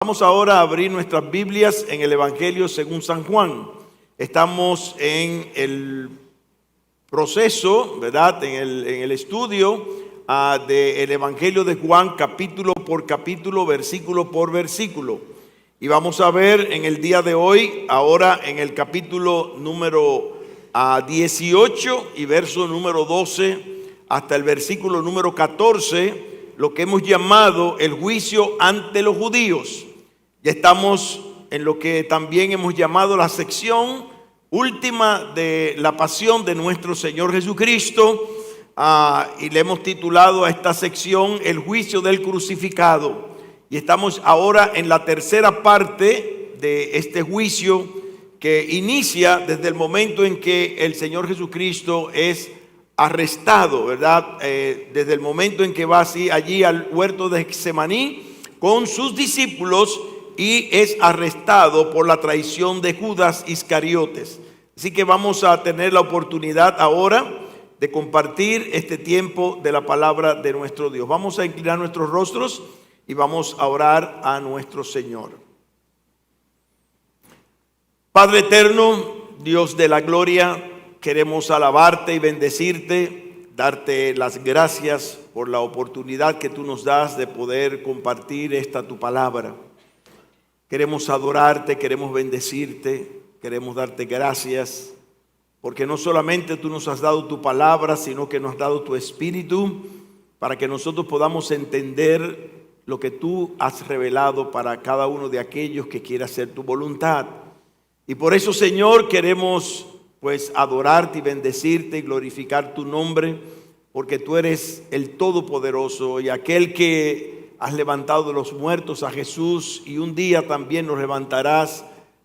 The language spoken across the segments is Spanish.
Vamos ahora a abrir nuestras Biblias en el Evangelio según San Juan. Estamos en el proceso, ¿verdad? En el estudio del Evangelio de Juan, capítulo por capítulo, versículo por versículo. Y vamos a ver en el día de hoy, ahora en el capítulo número 18 y verso número 12 hasta el versículo número 14, lo que hemos llamado el juicio ante los judíos. Ya estamos en lo que también hemos llamado la sección última de la pasión de nuestro Señor Jesucristo, y le hemos titulado a esta sección el juicio del crucificado. Y estamos ahora en la tercera parte de este juicio que inicia desde el momento en que el Señor Jesucristo es arrestado, ¿verdad? Desde el momento en que va allí al huerto de Getsemaní con sus discípulos y es arrestado por la traición de Judas Iscariotes. Así que vamos a tener la oportunidad ahora de compartir este tiempo de la palabra de nuestro Dios. Vamos a inclinar nuestros rostros y vamos a orar a nuestro Señor. Padre eterno, Dios de la gloria, queremos alabarte y bendecirte, darte las gracias por la oportunidad que tú nos das de poder compartir esta tu palabra. Queremos adorarte, queremos bendecirte, queremos darte gracias, porque no solamente tú nos has dado tu palabra, sino que nos has dado tu espíritu para que nosotros podamos entender lo que tú has revelado para cada uno de aquellos que quiera hacer tu voluntad. Y por eso, Señor, queremos pues adorarte y bendecirte y glorificar tu nombre, porque tú eres el Todopoderoso y aquel que has levantado de los muertos a Jesús, y un día también nos levantarás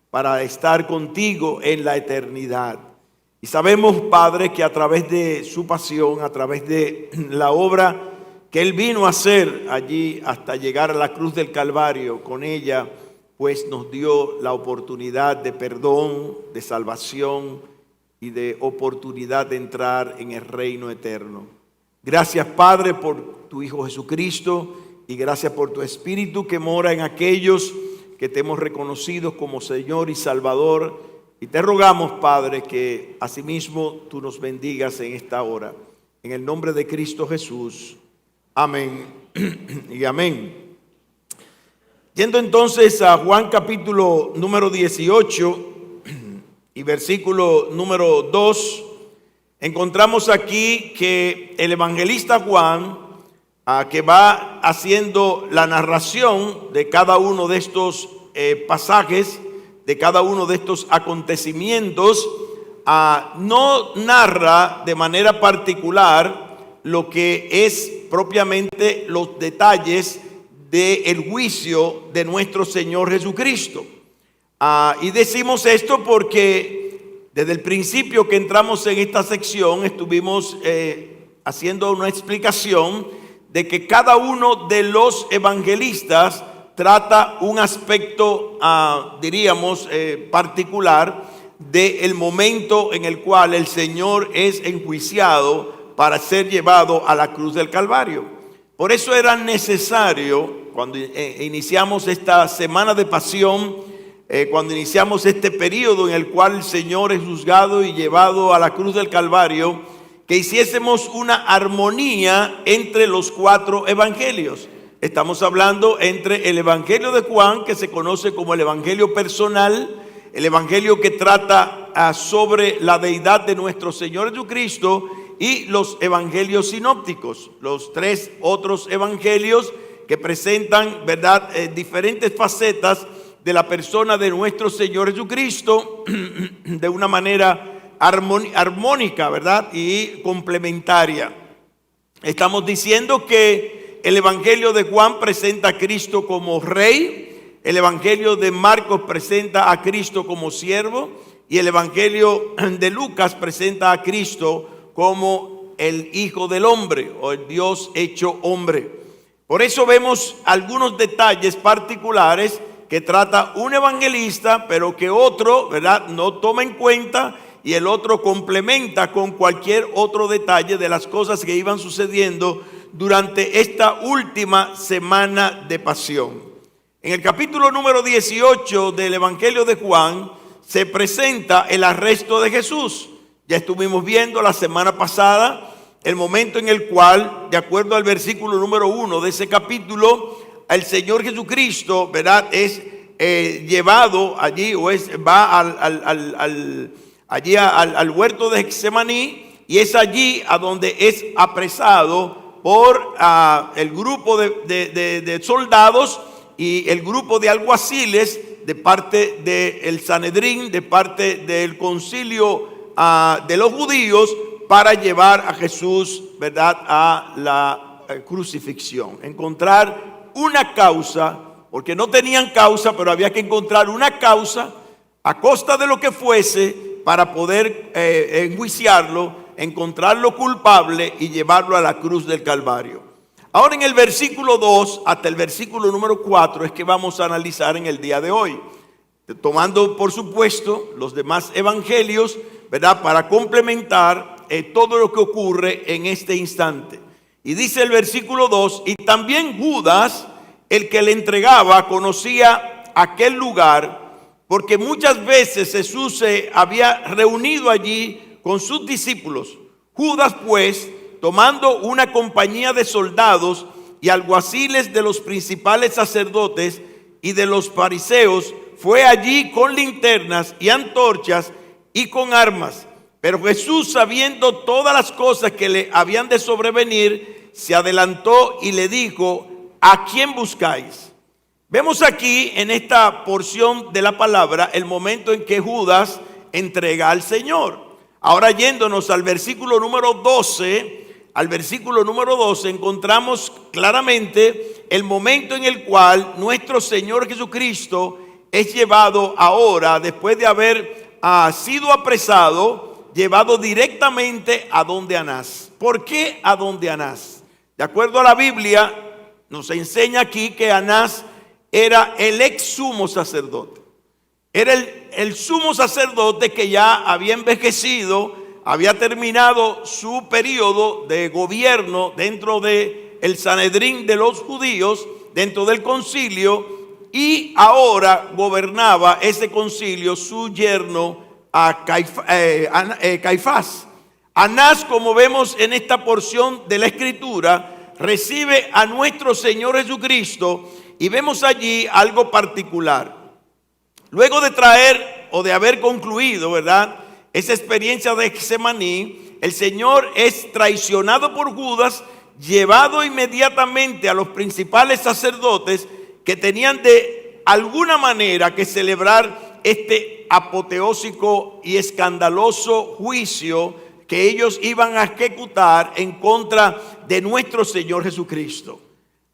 para estar contigo en la eternidad. Y sabemos, Padre, que a través de su pasión, a través de la obra que Él vino a hacer allí hasta llegar a la cruz del Calvario, con ella pues nos dio la oportunidad de perdón, de salvación y de oportunidad de entrar en el reino eterno. Gracias, Padre, por tu Hijo Jesucristo, y gracias por tu Espíritu que mora en aquellos que te hemos reconocido como Señor y Salvador. Y te rogamos, Padre, que asimismo tú nos bendigas en esta hora. En el nombre de Cristo Jesús. Amén y amén. Yendo entonces a Juan capítulo número 18 y versículo número 2, encontramos aquí que el evangelista Juan, que va haciendo la narración de cada uno de estos pasajes, de cada uno de estos acontecimientos, no narra de manera particular lo que es propiamente los detalles del juicio de nuestro Señor Jesucristo. Y decimos esto porque desde el principio que entramos en esta sección estuvimos haciendo una explicación de que cada uno de los evangelistas trata un aspecto, diríamos, particular del momento en el cual el Señor es enjuiciado para ser llevado a la cruz del Calvario. Por eso era necesario, cuando iniciamos esta semana de pasión, cuando iniciamos este periodo en el cual el Señor es juzgado y llevado a la cruz del Calvario, que hiciésemos una armonía entre los cuatro evangelios. Estamos hablando entre el evangelio de Juan, que se conoce como el evangelio personal, el evangelio que trata sobre la deidad de nuestro Señor Jesucristo, y los evangelios sinópticos, los tres otros evangelios que presentan, ¿verdad?, diferentes facetas de la persona de nuestro Señor Jesucristo de una manera armónica, ¿verdad?, y complementaria. Estamos diciendo que el evangelio de Juan presenta a Cristo como rey, el evangelio de Marcos presenta a Cristo como siervo, y el evangelio de Lucas presenta a Cristo como el Hijo del Hombre, o el Dios hecho hombre. Por eso vemos algunos detalles particulares que trata un evangelista, pero que otro, ¿verdad?, no toma en cuenta, y el otro complementa con cualquier otro detalle de las cosas que iban sucediendo durante esta última semana de pasión. En el capítulo número 18 del Evangelio de Juan se presenta el arresto de Jesús. Ya estuvimos viendo la semana pasada el momento en el cual, de acuerdo al versículo número 1 de ese capítulo, el Señor Jesucristo, ¿verdad?, es llevado allí, va al huerto de Getsemaní, y es allí a donde es apresado por el grupo de soldados y el grupo de alguaciles de parte del Sanedrín, de parte del concilio de los judíos, para llevar a Jesús, ¿verdad?, a la crucifixión. Encontrar una causa, porque no tenían causa, pero había que encontrar una causa a costa de lo que fuese para poder enjuiciarlo, encontrarlo culpable y llevarlo a la cruz del Calvario. Ahora en el versículo 2 hasta el versículo número 4 es que vamos a analizar en el día de hoy, tomando por supuesto los demás evangelios, ¿verdad?, para complementar todo lo que ocurre en este instante. Y dice el versículo 2, y también Judas, el que le entregaba, conocía aquel lugar, porque muchas veces Jesús se había reunido allí con sus discípulos. Judas, pues, tomando una compañía de soldados y alguaciles de los principales sacerdotes y de los fariseos, fue allí con linternas y antorchas y con armas. Pero Jesús, sabiendo todas las cosas que le habían de sobrevenir, se adelantó y le dijo: ¿a quién buscáis? Vemos aquí en esta porción de la palabra el momento en que Judas entrega al Señor. Ahora yéndonos al versículo número 12, encontramos claramente el momento en el cual nuestro Señor Jesucristo es llevado ahora, después de haber sido apresado, llevado directamente a donde Anás. ¿Por qué a donde Anás? De acuerdo a la Biblia, nos enseña aquí que Anás era el ex sumo sacerdote. Era el sumo sacerdote que ya había envejecido, había terminado su periodo de gobierno dentro del Sanedrín de los judíos, dentro del concilio, y ahora gobernaba ese concilio su yerno Caifás. Anás, como vemos en esta porción de la Escritura, recibe a nuestro Señor Jesucristo, y vemos allí algo particular. Luego de traer o de haber concluido, ¿verdad?, esa experiencia de Getsemaní, el Señor es traicionado por Judas, llevado inmediatamente a los principales sacerdotes que tenían de alguna manera que celebrar este apoteósico y escandaloso juicio que ellos iban a ejecutar en contra de nuestro Señor Jesucristo.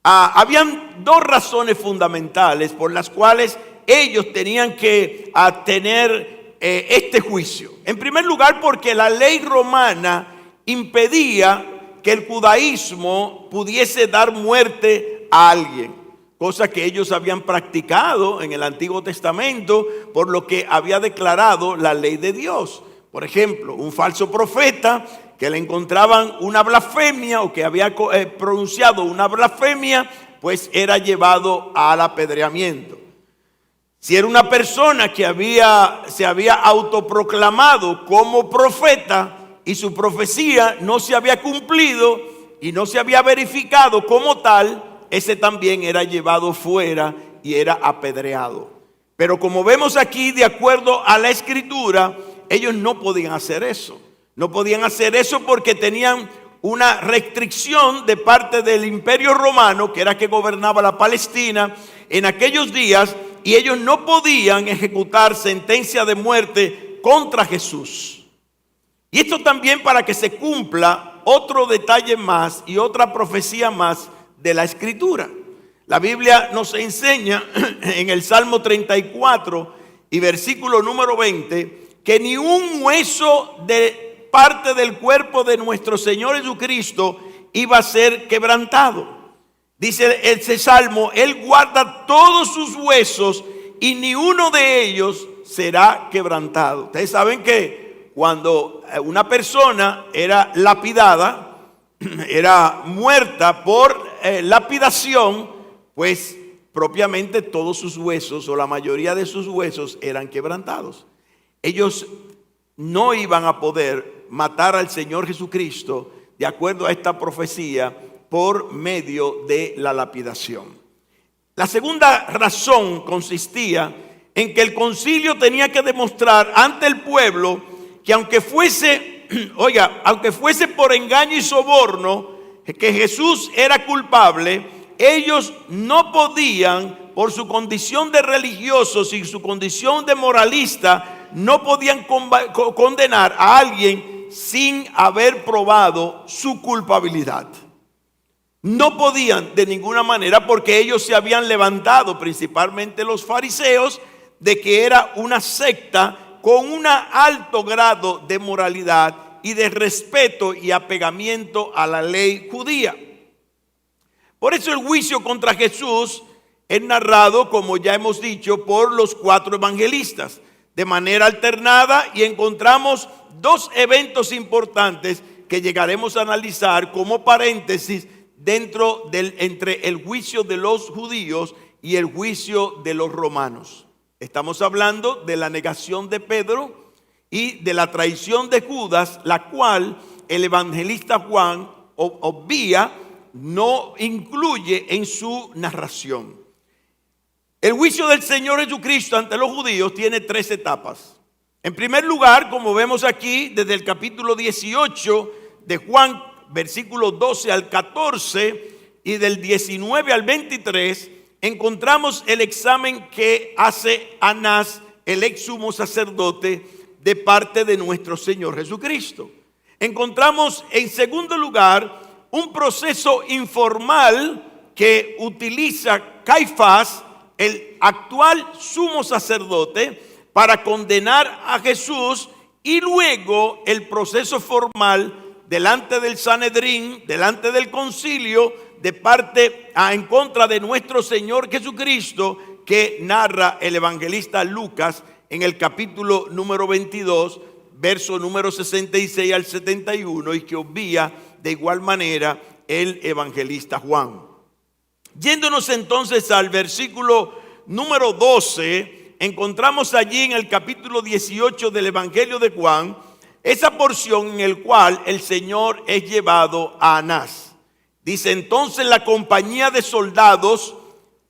Habían dos razones fundamentales por las cuales ellos tenían que tener este juicio. En primer lugar, porque la ley romana impedía que el judaísmo pudiese dar muerte a alguien, cosa que ellos habían practicado en el Antiguo Testamento por lo que había declarado la ley de Dios. Por ejemplo, un falso profeta que le encontraban una blasfemia o que había pronunciado una blasfemia, pues era llevado al apedreamiento. Si era una persona que se había autoproclamado como profeta y su profecía no se había cumplido y no se había verificado como tal, ese también era llevado fuera y era apedreado. Pero como vemos aquí, de acuerdo a la Escritura, ellos no podían hacer eso. No podían hacer eso porque tenían una restricción de parte del Imperio Romano, que era que gobernaba la Palestina en aquellos días, y ellos no podían ejecutar sentencia de muerte contra Jesús. Y esto también para que se cumpla otro detalle más y otra profecía más de la Escritura. La Biblia nos enseña en el Salmo 34 y versículo número 20 que ni un hueso de parte del cuerpo de nuestro Señor Jesucristo iba a ser quebrantado. Dice ese salmo: Él guarda todos sus huesos y ni uno de ellos será quebrantado. Ustedes saben que cuando una persona era lapidada, era muerta por lapidación, pues propiamente todos sus huesos o la mayoría de sus huesos eran quebrantados. Ellos no iban a poder matar al Señor Jesucristo de acuerdo a esta profecía por medio de la lapidación. La segunda razón consistía en que el concilio tenía que demostrar ante el pueblo que aunque fuese por engaño y soborno, que Jesús era culpable, ellos no podían, por su condición de religiosos y su condición de moralista, no podían condenar a alguien sin haber probado su culpabilidad. No podían de ninguna manera, porque ellos se habían levantado, principalmente los fariseos, de que era una secta con un alto grado de moralidad y de respeto y apegamiento a la ley judía. Por eso el juicio contra Jesús es narrado, como ya hemos dicho, por los 4 evangelistas de manera alternada, y encontramos 2 eventos importantes que llegaremos a analizar como paréntesis entre el juicio de los judíos y el juicio de los romanos. Estamos hablando de la negación de Pedro y de la traición de Judas, la cual el evangelista Juan obvia, no incluye en su narración. El juicio del Señor Jesucristo ante los judíos tiene 3 etapas. En primer lugar, como vemos aquí, desde el capítulo 18 de Juan, versículos 12 al 14 y del 19 al 23, encontramos el examen que hace Anás, el ex sumo sacerdote, de parte de nuestro Señor Jesucristo. Encontramos en segundo lugar un proceso informal que utiliza Caifás, el actual sumo sacerdote, para condenar a Jesús, y luego el proceso formal delante del Sanedrín, delante del concilio, de parte en contra de nuestro Señor Jesucristo, que narra el evangelista Lucas en el capítulo número 22, verso número 66 al 71, y que obvia de igual manera el evangelista Juan. Yéndonos entonces al versículo número 12, encontramos allí en el capítulo 18 del Evangelio de Juan esa porción en el cual el Señor es llevado a Anás. Dice: entonces la compañía de soldados,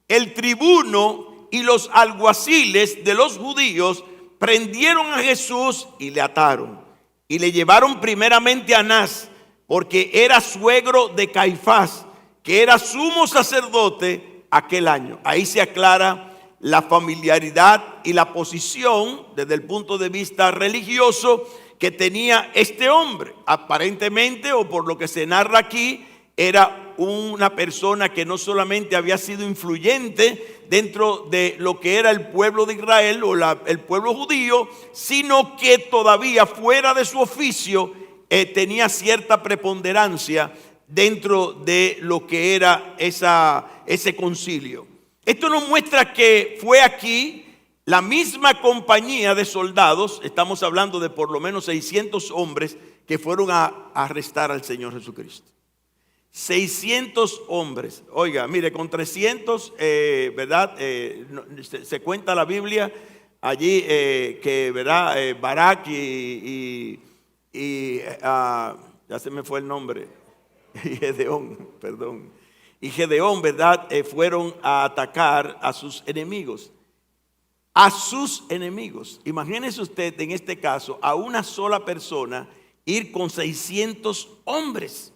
el tribuno y los alguaciles de los judíos prendieron a Jesús y le ataron y le llevaron primeramente a Anás, porque era suegro de Caifás, que era sumo sacerdote aquel año. Ahí se aclara la familiaridad y la posición desde el punto de vista religioso que tenía este hombre. Aparentemente, o por lo que se narra aquí, era una persona que no solamente había sido influyente dentro de lo que era el pueblo de Israel o el pueblo judío, sino que todavía fuera de su oficio tenía cierta preponderancia dentro de lo que era ese concilio. Esto nos muestra que fue aquí la misma compañía de soldados, estamos hablando de por lo menos 600 hombres, que fueron a arrestar al Señor Jesucristo. 600 hombres. Oiga, mire, con 300, ¿verdad? Se cuenta la Biblia allí que, ¿verdad? Barak ya se me fue el nombre. Y Gedeón, perdón. Y Gedeón, ¿verdad? Fueron a atacar a sus enemigos. A sus enemigos. Imagínese usted en este caso a una sola persona ir con 600 hombres.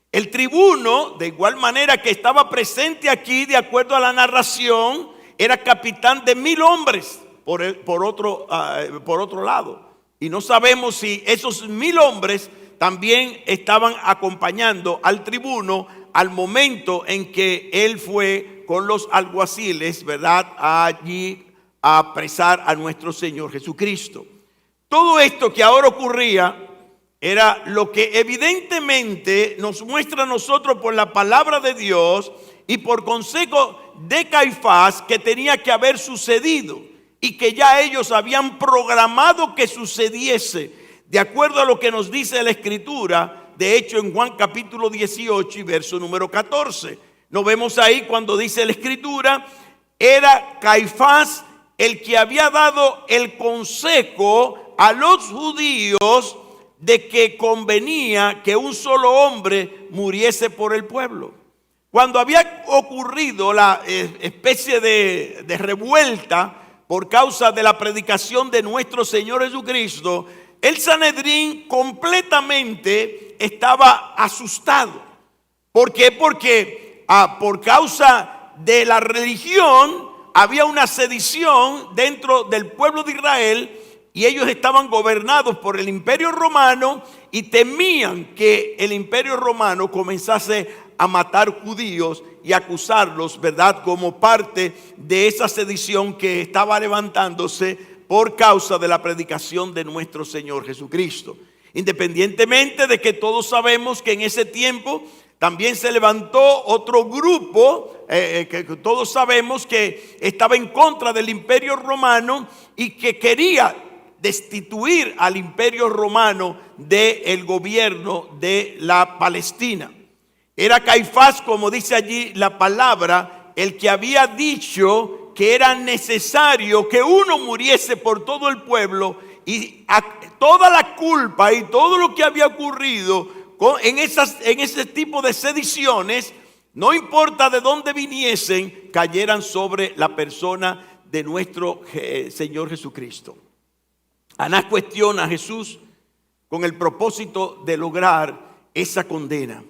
El tribuno, de igual manera que estaba presente aquí, de acuerdo a la narración, era capitán de 1000 hombres por otro lado. Y no sabemos si esos 1000 hombres también estaban acompañando al tribuno al momento en que él fue con los alguaciles, ¿verdad?, allí a apresar a nuestro Señor Jesucristo. Todo esto que ahora ocurría era lo que evidentemente nos muestra a nosotros por la palabra de Dios y por consejo de Caifás que tenía que haber sucedido y que ya ellos habían programado que sucediese, de acuerdo a lo que nos dice la Escritura. De hecho, en Juan capítulo 18 y verso número 14, nos vemos ahí cuando dice la Escritura: era Caifás el que había dado el consejo a los judíos de que convenía que un solo hombre muriese por el pueblo. Cuando había ocurrido la especie de revuelta por causa de la predicación de nuestro Señor Jesucristo, el Sanedrín completamente estaba asustado. ¿Por qué? Porque por causa de la religión había una sedición dentro del pueblo de Israel y ellos estaban gobernados por el Imperio Romano y temían que el Imperio Romano comenzase a matar judíos y acusarlos, ¿verdad?, como parte de esa sedición que estaba levantándose por causa de la predicación de nuestro Señor Jesucristo. Independientemente de que todos sabemos que en ese tiempo también se levantó otro grupo, que todos sabemos que estaba en contra del Imperio Romano y que quería destituir al Imperio Romano del gobierno de la Palestina. Era Caifás, como dice allí la palabra, el que había dicho que era necesario que uno muriese por todo el pueblo, y toda la culpa y todo lo que había ocurrido en ese tipo de sediciones, no importa de dónde viniesen, cayeran sobre la persona de nuestro Señor Jesucristo. Anás cuestiona a Jesús con el propósito de lograr esa condena.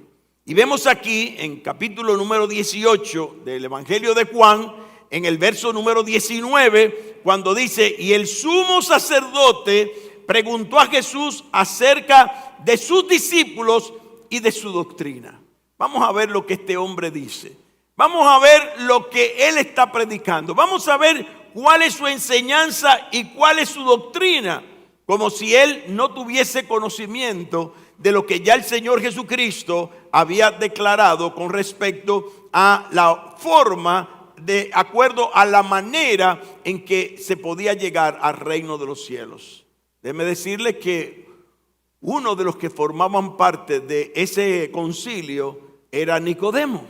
Y vemos aquí en capítulo número 18 del Evangelio de Juan, en el verso número 19, cuando dice: y el sumo sacerdote preguntó a Jesús acerca de sus discípulos y de su doctrina. Vamos a ver lo que este hombre dice. Vamos a ver lo que él está predicando. Vamos a ver cuál es su enseñanza y cuál es su doctrina, como si él no tuviese conocimiento de lo que ya el Señor Jesucristo había declarado con respecto a la forma, de acuerdo a la manera en que se podía llegar al reino de los cielos. Déjeme decirle que uno de los que formaban parte de ese concilio era Nicodemo.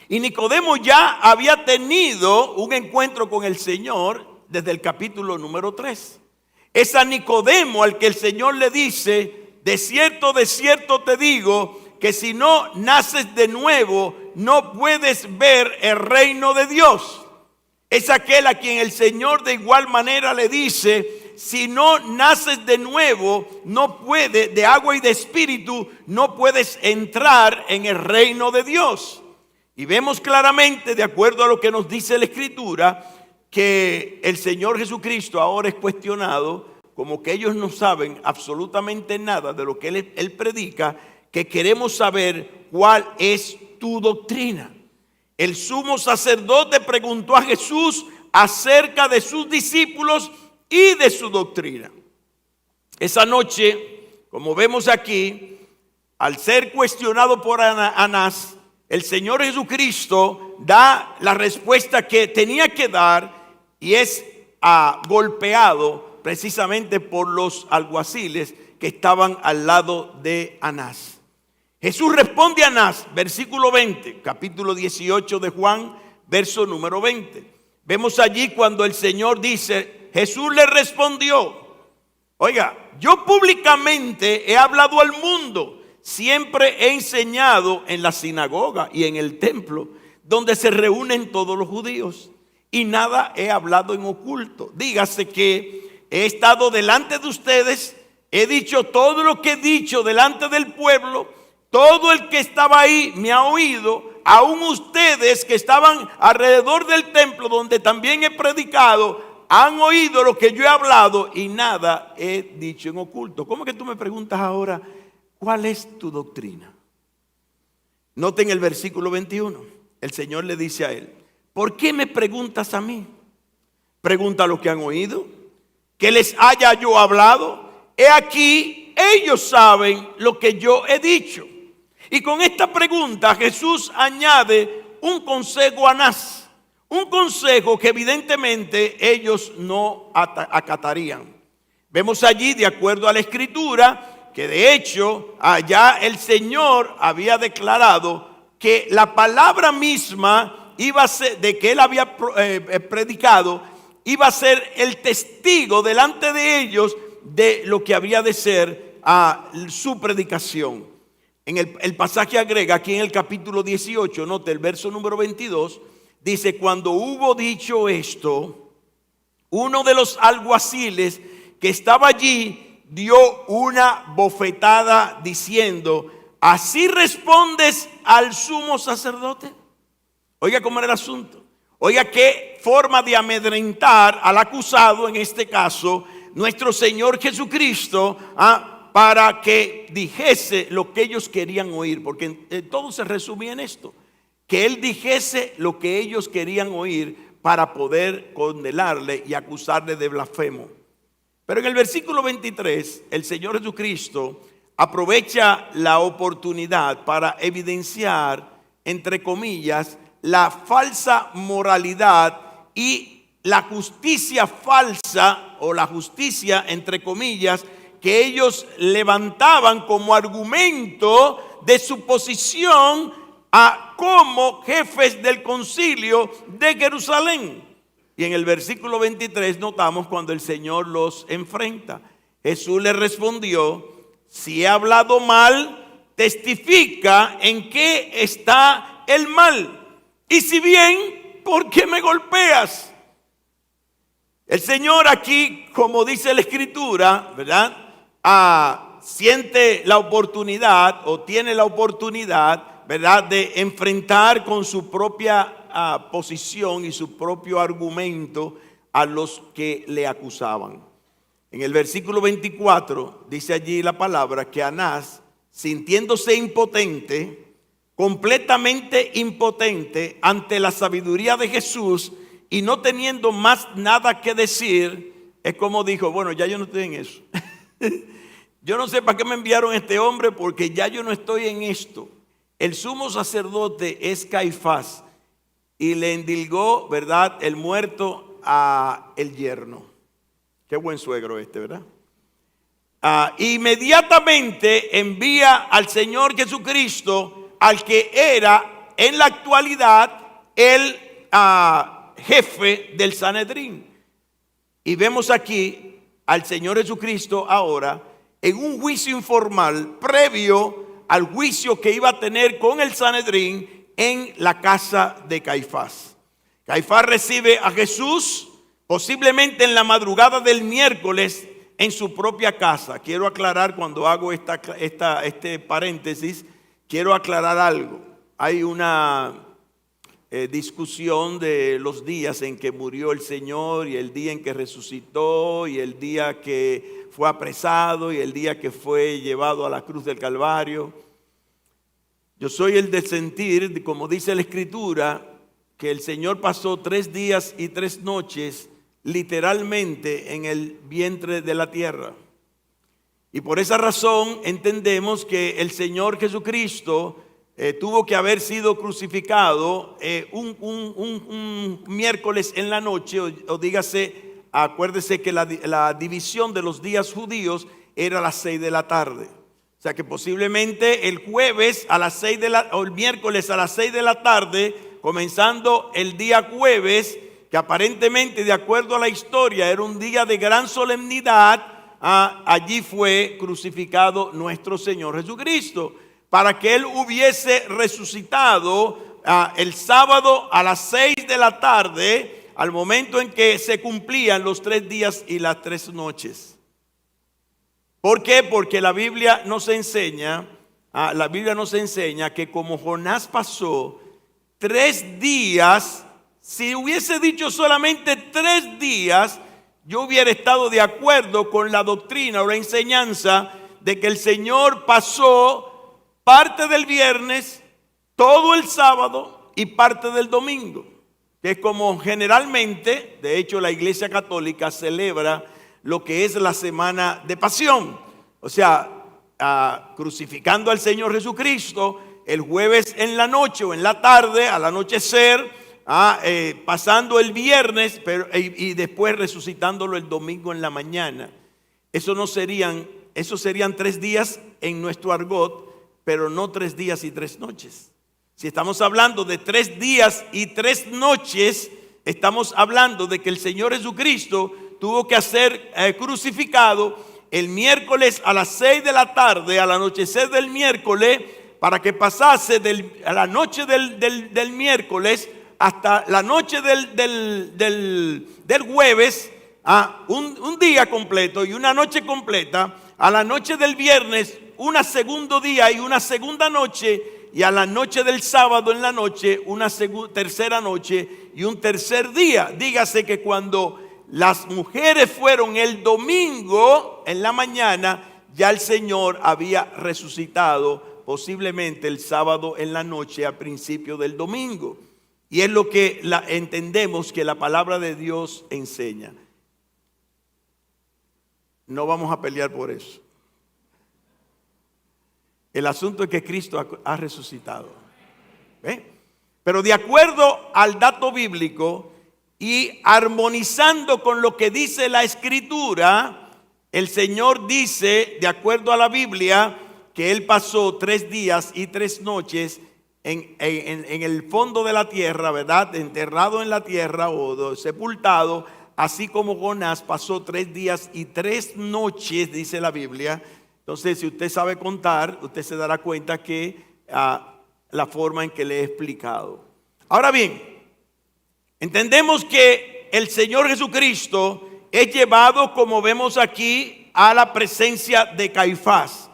Y Nicodemo ya había tenido un encuentro con el Señor desde el capítulo número 3. Es a Nicodemo al que el Señor le dice: de cierto te digo, que si no naces de nuevo, no puedes ver el reino de Dios. Es aquel a quien el Señor de igual manera le dice: si no naces de nuevo, no puedes, de agua y de espíritu, no puedes entrar en el reino de Dios. Y vemos claramente, de acuerdo a lo que nos dice la Escritura, que el Señor Jesucristo ahora es cuestionado, como que ellos no saben absolutamente nada de lo que él predica, que queremos saber cuál es tu doctrina. El sumo sacerdote preguntó a Jesús acerca de sus discípulos y de su doctrina. Esa noche, como vemos aquí, al ser cuestionado por Anás, el Señor Jesucristo da la respuesta que tenía que dar y es golpeado precisamente por los alguaciles que estaban al lado de Anás. Jesús responde a Anás, versículo 20, capítulo 18 de Juan, verso número 20. Vemos allí cuando el Señor dice: Jesús le respondió: oiga, yo públicamente he hablado al mundo, siempre he enseñado en la sinagoga y en el templo, donde se reúnen todos los judíos, y nada he hablado en oculto. Dígase que he estado delante de ustedes, he dicho todo lo que he dicho delante del pueblo. Todo el que estaba ahí me ha oído, aún ustedes que estaban alrededor del templo donde también he predicado, han oído lo que yo he hablado y nada he dicho en oculto. ¿Cómo que tú me preguntas ahora cuál es tu doctrina? Noten el versículo 21. El Señor le dice a él: ¿por qué me preguntas a mí? Pregunta lo que han oído, que les haya yo hablado. He aquí, ellos saben lo que yo he dicho. Y con esta pregunta Jesús añade un consejo a Anás, un consejo que evidentemente ellos no acatarían. Vemos allí, de acuerdo a la Escritura, que de hecho allá el Señor había declarado que la palabra misma iba a ser, de que él había predicado, iba a ser el testigo delante de ellos de lo que habría de ser su predicación. En el pasaje agrega aquí en el capítulo 18, note el verso número 22, dice: cuando hubo dicho esto, uno de los alguaciles que estaba allí dio una bofetada diciendo: ¿así respondes al sumo sacerdote? Oiga cómo era el asunto. Oiga qué forma de amedrentar al acusado, en este caso nuestro Señor Jesucristo, para que dijese lo que ellos querían oír. Porque todo se resumía en esto: que él dijese lo que ellos querían oír para poder condenarle y acusarle de blasfemo. Pero en el versículo 23, el Señor Jesucristo aprovecha la oportunidad para evidenciar, entre comillas, la falsa moralidad y la justicia falsa, o la justicia, entre comillas, que ellos levantaban como argumento de su posición como jefes del concilio de Jerusalén. Y en el versículo 23 notamos cuando el Señor los enfrenta. Jesús le respondió: si he hablado mal, testifica en qué está el mal. Y si bien, ¿por qué me golpeas? El Señor aquí, como dice la Escritura, ¿verdad? Siente la oportunidad, o tiene la oportunidad, ¿verdad?, de enfrentar con su propia posición y su propio argumento a los que le acusaban. En el versículo 24 dice allí la palabra que Anás, sintiéndose impotente, completamente impotente ante la sabiduría de Jesús y no teniendo más nada que decir, es como dijo: bueno, ya yo no estoy en eso. Yo no sé para qué me enviaron a este hombre, porque ya yo no estoy en esto. El sumo sacerdote es Caifás, y le endilgó, ¿verdad?, el muerto a el yerno. Qué buen suegro este, ¿verdad? Inmediatamente envía al Señor Jesucristo al que era en la actualidad el jefe del Sanedrín. Y vemos aquí al Señor Jesucristo ahora en un juicio informal previo al juicio que iba a tener con el Sanedrín en la casa de Caifás. Caifás recibe a Jesús posiblemente en la madrugada del miércoles en su propia casa. Quiero aclarar, cuando hago este paréntesis, quiero aclarar algo. Hay una discusión de los días en que murió el Señor, y el día en que resucitó, y el día que fue apresado, y el día que fue llevado a la cruz del Calvario. Yo soy el de sentir, como dice la Escritura, que el Señor pasó 3 días y 3 noches literalmente en el vientre de la tierra. Y por esa razón entendemos que el Señor Jesucristo tuvo que haber sido crucificado un miércoles en la noche, o dígase, acuérdese que la división de los días judíos era a las 6 de la tarde. O sea que posiblemente el jueves a las 6 o el miércoles a las 6 de la tarde, comenzando el día jueves, que aparentemente, de acuerdo a la historia, era un día de gran solemnidad, allí fue crucificado nuestro Señor Jesucristo, para que Él hubiese resucitado el sábado a las 6 de la tarde, al momento en que se cumplían los 3 días y las 3 noches. ¿Por qué? Porque la Biblia nos enseña que como Jonás pasó 3 días, si hubiese dicho solamente 3 días, yo hubiera estado de acuerdo con la doctrina o la enseñanza de que el Señor pasó parte del viernes, todo el sábado y parte del domingo, que es como generalmente, de hecho, la Iglesia Católica celebra lo que es la semana de pasión. O sea, crucificando al Señor Jesucristo el jueves en la noche o en la tarde, al anochecer, pasando el viernes y después resucitándolo el domingo en la mañana. Esos serían 3 días en nuestro argot, pero no 3 días y 3 noches. Si estamos hablando de 3 días y 3 noches, estamos hablando de que el Señor Jesucristo tuvo que ser crucificado el miércoles a las 6 de la tarde, al anochecer del miércoles, para que pasase a la noche del miércoles hasta la noche del jueves, a un día completo y una noche completa, a la noche del viernes, un segundo día y una segunda noche, y a la noche del sábado en la noche, una tercera noche y un tercer día. Dígase que cuando las mujeres fueron el domingo en la mañana, ya el Señor había resucitado, posiblemente el sábado en la noche, a principio del domingo. Y es lo que entendemos que la palabra de Dios enseña. No vamos a pelear por eso. El asunto es que Cristo ha resucitado. ¿Ve? Pero de acuerdo al dato bíblico y armonizando con lo que dice la Escritura, el Señor dice, de acuerdo a la Biblia, que Él pasó 3 días y 3 noches en el fondo de la tierra, ¿verdad? Enterrado en la tierra o sepultado, así como Jonás pasó 3 días y 3 noches, dice la Biblia. Entonces, si usted sabe contar, usted se dará cuenta que la forma en que le he explicado. Ahora bien, entendemos que el Señor Jesucristo es llevado, como vemos aquí, a la presencia de Caifás.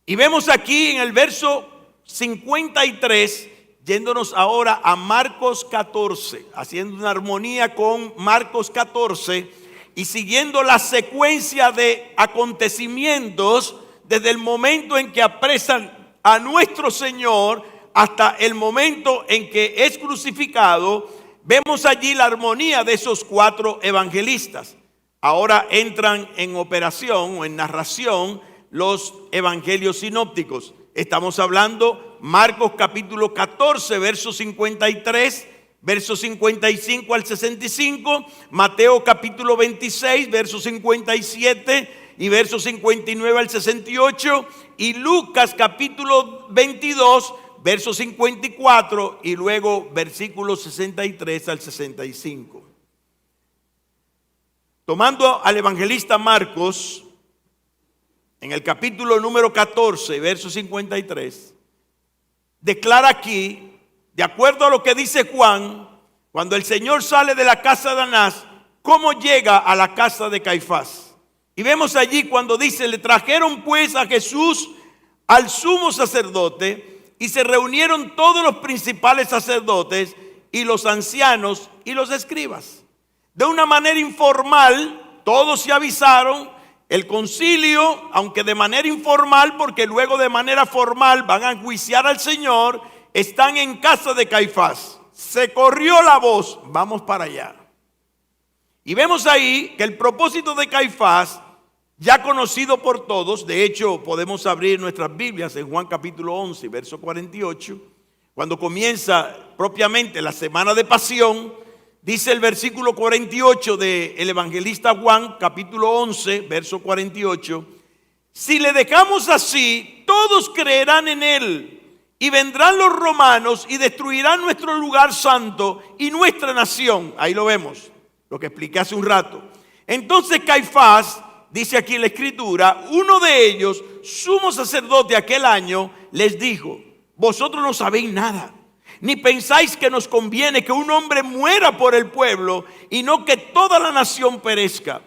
Y vemos aquí en el verso 53, yéndonos ahora a Marcos 14, haciendo una armonía con Marcos 14 y siguiendo la secuencia de acontecimientos desde el momento en que apresan a nuestro Señor hasta el momento en que es crucificado. Vemos allí la armonía de esos 4 evangelistas. Ahora entran en operación o en narración los evangelios sinópticos. Estamos hablando Marcos capítulo 14, versos 53, versos 55 al 65, Mateo capítulo 26, versos 57 y versos 59 al 68, y Lucas capítulo 22, versos 54 y luego versículos 63 al 65. Tomando al evangelista Marcos, en el capítulo número 14, verso 53, declara aquí, de acuerdo a lo que dice Juan, cuando el Señor sale de la casa de Anás, cómo llega a la casa de Caifás. Y vemos allí cuando dice, le trajeron pues a Jesús al sumo sacerdote, y se reunieron todos los principales sacerdotes y los ancianos y los escribas. De una manera informal, todos se avisaron. El concilio, aunque de manera informal, porque luego de manera formal van a enjuiciar al Señor, están en casa de Caifás. Se corrió la voz, vamos para allá. Y vemos ahí que el propósito de Caifás, ya conocido por todos, de hecho podemos abrir nuestras Biblias en Juan capítulo 11, verso 48, cuando comienza propiamente la semana de pasión. Dice el versículo 48 del evangelista Juan, capítulo 11, verso 48. Si le dejamos así, todos creerán en él, y vendrán los romanos y destruirán nuestro lugar santo y nuestra nación. Ahí lo vemos, lo que expliqué hace un rato. Entonces Caifás, dice aquí en la escritura, uno de ellos, sumo sacerdote aquel año, les dijo, vosotros no sabéis nada, ni pensáis que nos conviene que un hombre muera por el pueblo y no que toda la nación perezca.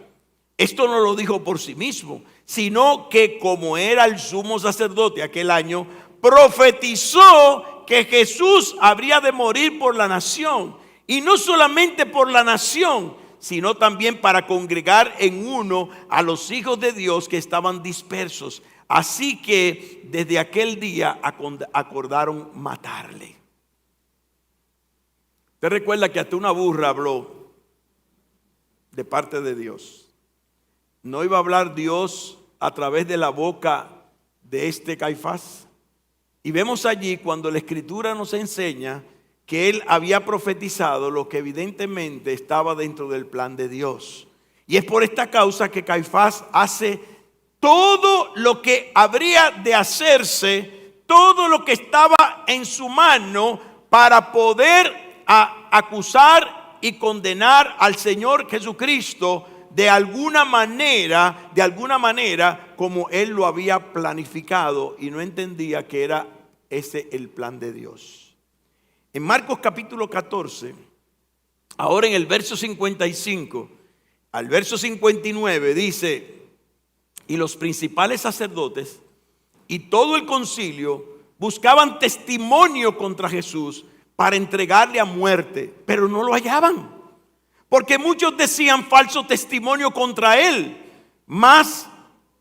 Esto no lo dijo por sí mismo, sino que como era el sumo sacerdote aquel año, profetizó que Jesús habría de morir por la nación. Y no solamente por la nación, sino también para congregar en uno a los hijos de Dios que estaban dispersos. Así que desde aquel día acordaron matarle. Usted recuerda que hasta una burra habló de parte de Dios. ¿No iba a hablar Dios a través de la boca de este Caifás? Y vemos allí cuando la escritura nos enseña que él había profetizado lo que evidentemente estaba dentro del plan de Dios. Y es por esta causa que Caifás hace todo lo que habría de hacerse, todo lo que estaba en su mano para poder acusar y condenar al Señor Jesucristo de alguna manera, como Él lo había planificado, y no entendía que era ese el plan de Dios. En Marcos capítulo 14, ahora en el verso 55 al verso 59 dice: y los principales sacerdotes y todo el concilio buscaban testimonio contra Jesús para entregarle a muerte, pero no lo hallaban, porque muchos decían falso testimonio contra él, mas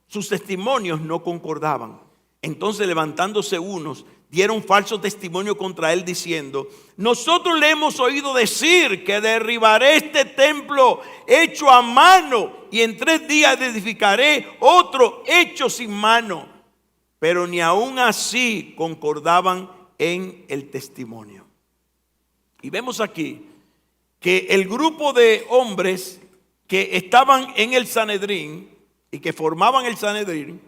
sus testimonios no concordaban. Entonces, levantándose unos, dieron falso testimonio contra él diciendo: nosotros le hemos oído decir que derribaré este templo hecho a mano y en 3 días edificaré otro hecho sin mano. Pero ni aún así concordaban en el testimonio. Y vemos aquí que el grupo de hombres que estaban en el Sanedrín y que formaban el Sanedrín,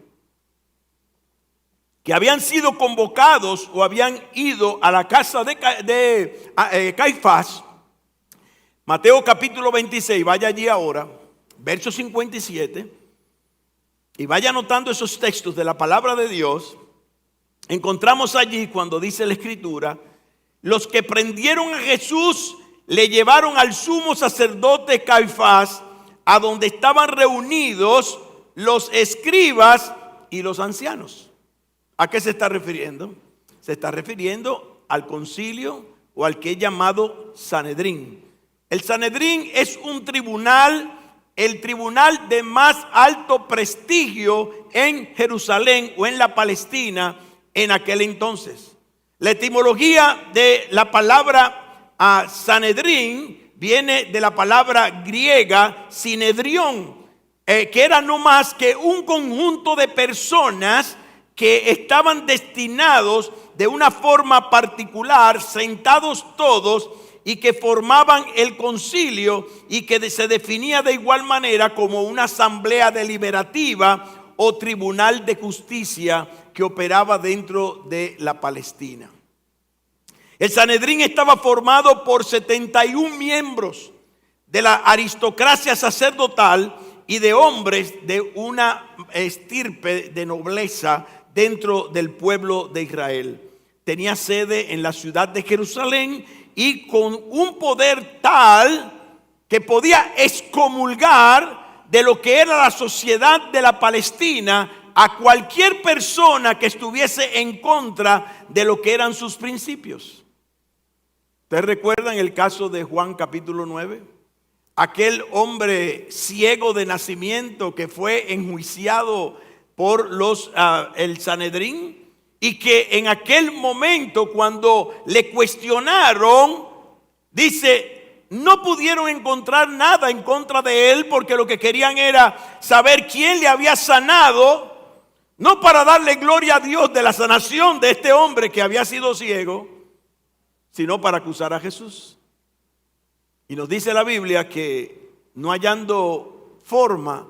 que habían sido convocados o habían ido a la casa de Caifás. Mateo capítulo 26, vaya allí ahora, verso 57, y vaya anotando esos textos de la palabra de Dios. Encontramos allí cuando dice la Escritura: los que prendieron a Jesús le llevaron al sumo sacerdote Caifás, a donde estaban reunidos los escribas y los ancianos. ¿A qué se está refiriendo? Se está refiriendo al concilio o al que es llamado Sanedrín. El Sanedrín es un tribunal, el tribunal de más alto prestigio en Jerusalén o en la Palestina en aquel entonces. La etimología de la palabra Sanedrín viene de la palabra griega sinedrión, que era no más que un conjunto de personas que estaban destinados de una forma particular, sentados todos, y que formaban el concilio, y que se definía de igual manera como una asamblea deliberativa o tribunal de justicia que operaba dentro de la Palestina. El Sanedrín estaba formado por 71 miembros de la aristocracia sacerdotal y de hombres de una estirpe de nobleza dentro del pueblo de Israel. Tenía sede en la ciudad de Jerusalén y con un poder tal que podía excomulgar de lo que era la sociedad de la Palestina a cualquier persona que estuviese en contra de lo que eran sus principios. ¿Ustedes recuerdan el caso de Juan capítulo 9? Aquel hombre ciego de nacimiento que fue enjuiciado por el Sanedrín, y que en aquel momento, cuando le cuestionaron, dice, no pudieron encontrar nada en contra de él, porque lo que querían era saber quién le había sanado, no para darle gloria a Dios de la sanación de este hombre que había sido ciego, sino para acusar a Jesús. Y nos dice la Biblia que, no hallando forma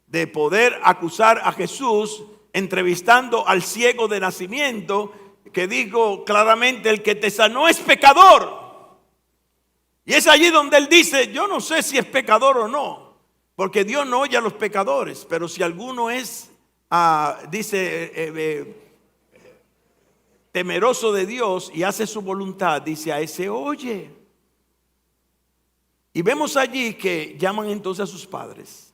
de poder acusar a Jesús, entrevistando al ciego de nacimiento, que dijo claramente: el que te sanó es pecador. Y es allí donde él dice: yo no sé si es pecador o no, porque Dios no oye a los pecadores, pero si alguno es, temeroso de Dios y hace su voluntad, dice, a ese oye. Y vemos allí que llaman entonces a sus padres.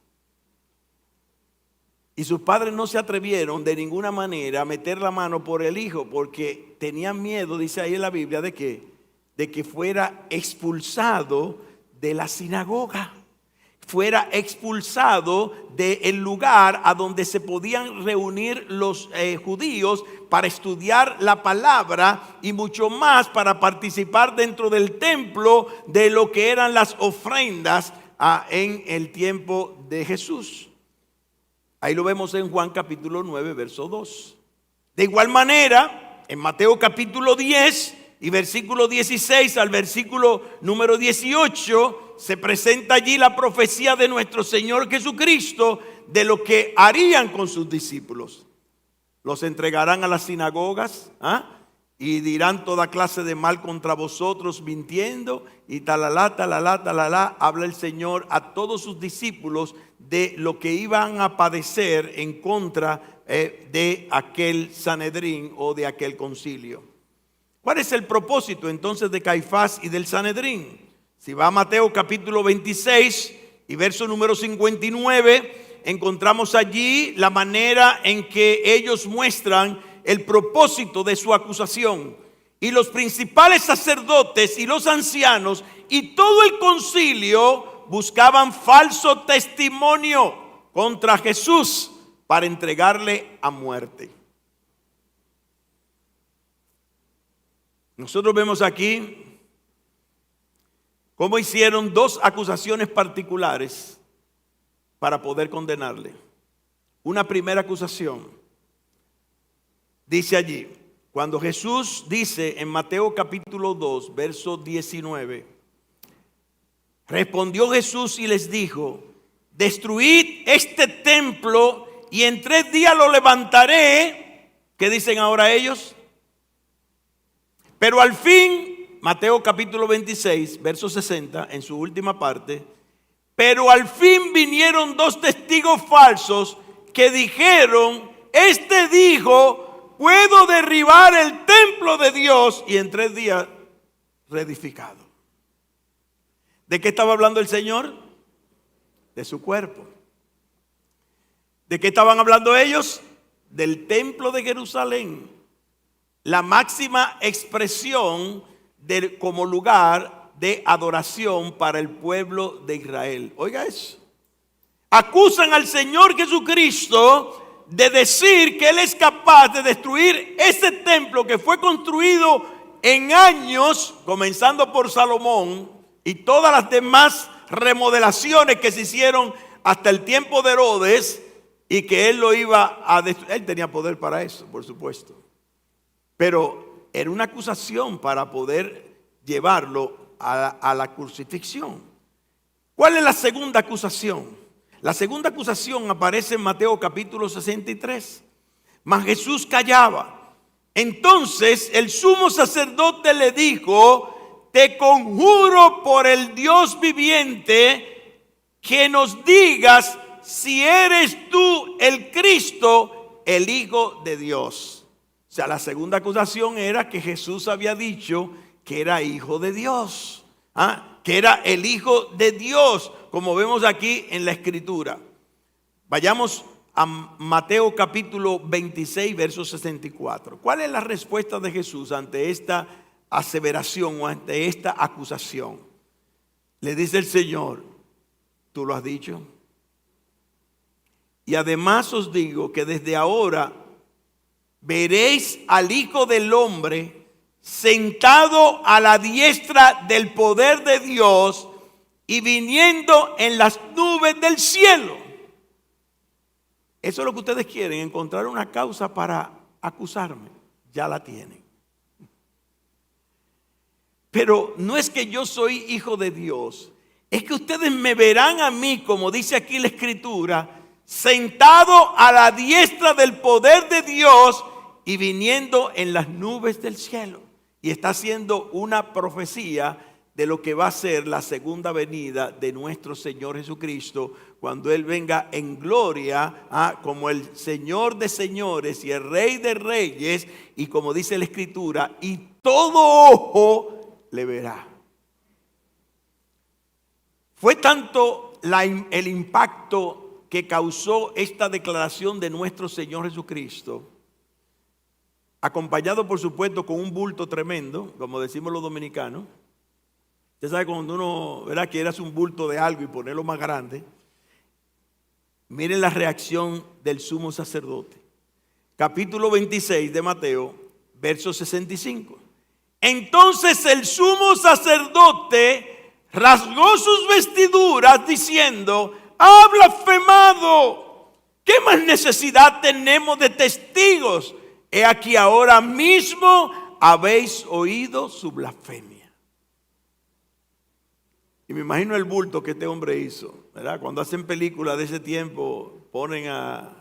Y sus padres no se atrevieron de ninguna manera a meter la mano por el hijo, porque tenían miedo, dice ahí en la Biblia, de que fuera expulsado de la sinagoga, fuera expulsado del lugar a donde se podían reunir los judíos para estudiar la palabra, y mucho más para participar dentro del templo de lo que eran las ofrendas en el tiempo de Jesús. Ahí lo vemos en Juan capítulo 9, verso 2. De igual manera, en Mateo capítulo 10 y versículo 16 al versículo número 18, se presenta allí la profecía de nuestro Señor Jesucristo de lo que harían con sus discípulos. los entregarán a las sinagogas, y dirán toda clase de mal contra vosotros mintiendo, y talalá, talalá, talalá. Habla el Señor a todos sus discípulos de lo que iban a padecer en contra de aquel Sanedrín o de aquel concilio. ¿Cuál es el propósito entonces de Caifás y del Sanedrín? Si va a Mateo capítulo 26 y verso número 59, encontramos allí la manera en que ellos muestran el propósito de su acusación. Y los principales sacerdotes y los ancianos y todo el concilio buscaban falso testimonio contra Jesús para entregarle a muerte. Nosotros vemos aquí cómo hicieron dos acusaciones particulares para poder condenarle. Una primera acusación, dice allí, cuando Jesús dice en Mateo capítulo 2, verso 19, respondió Jesús y les dijo: destruid este templo y en 3 días lo levantaré. ¿Qué dicen ahora ellos? Pero al fin, Mateo capítulo 26, verso 60, en su última parte, pero al fin vinieron 2 testigos falsos que dijeron: este dijo, puedo derribar el templo de Dios y en 3 días reedificado. ¿De qué estaba hablando el Señor? De su cuerpo. ¿De qué estaban hablando ellos? Del templo de Jerusalén, la máxima expresión como lugar de adoración para el pueblo de Israel. Oiga eso. Acusan al Señor Jesucristo de decir que Él es capaz de destruir ese templo que fue construido en años, comenzando por Salomón, y todas las demás remodelaciones que se hicieron hasta el tiempo de Herodes, y que Él lo iba a destruir. Él tenía poder para eso, por supuesto. Pero era una acusación para poder llevarlo a la crucifixión. ¿Cuál es la segunda acusación? La segunda acusación aparece en Mateo capítulo 63. Mas Jesús callaba. Entonces el sumo sacerdote le dijo: te conjuro por el Dios viviente que nos digas si eres tú el Cristo, el Hijo de Dios. O sea, la segunda acusación era que Jesús había dicho que era hijo de Dios, que era el Hijo de Dios, como vemos aquí en la Escritura. Vayamos a Mateo capítulo 26, verso 64. ¿Cuál es la respuesta de Jesús ante esta aseveración o ante esta acusación? Le dice el Señor: ¿tú lo has dicho? Y además os digo que desde ahora veréis al Hijo del Hombre sentado a la diestra del poder de Dios y viniendo en las nubes del cielo. Eso es lo que ustedes quieren, encontrar una causa para acusarme. Ya la tienen. Pero no es que yo soy hijo de Dios, es que ustedes me verán a mí, como dice aquí la Escritura, sentado a la diestra del poder de Dios y viniendo en las nubes del cielo. Y está haciendo una profecía de lo que va a ser la segunda venida de nuestro Señor Jesucristo, cuando Él venga en gloria, como el Señor de señores y el Rey de reyes, y como dice la Escritura, y todo ojo le verá. Fue tanto el impacto que causó esta declaración de nuestro Señor Jesucristo, acompañado por supuesto con un bulto tremendo, como decimos los dominicanos. Usted sabe cuando uno quiere hacer un bulto de algo y ponerlo más grande. Miren la reacción del sumo sacerdote. Capítulo 26 de Mateo, verso 65. Entonces el sumo sacerdote rasgó sus vestiduras diciendo: ¡ha blasfemado! ¿Qué más necesidad tenemos de testigos? He aquí ahora mismo habéis oído su blasfemia. Y me imagino el bulto que este hombre hizo, ¿verdad? Cuando hacen películas de ese tiempo, ponen a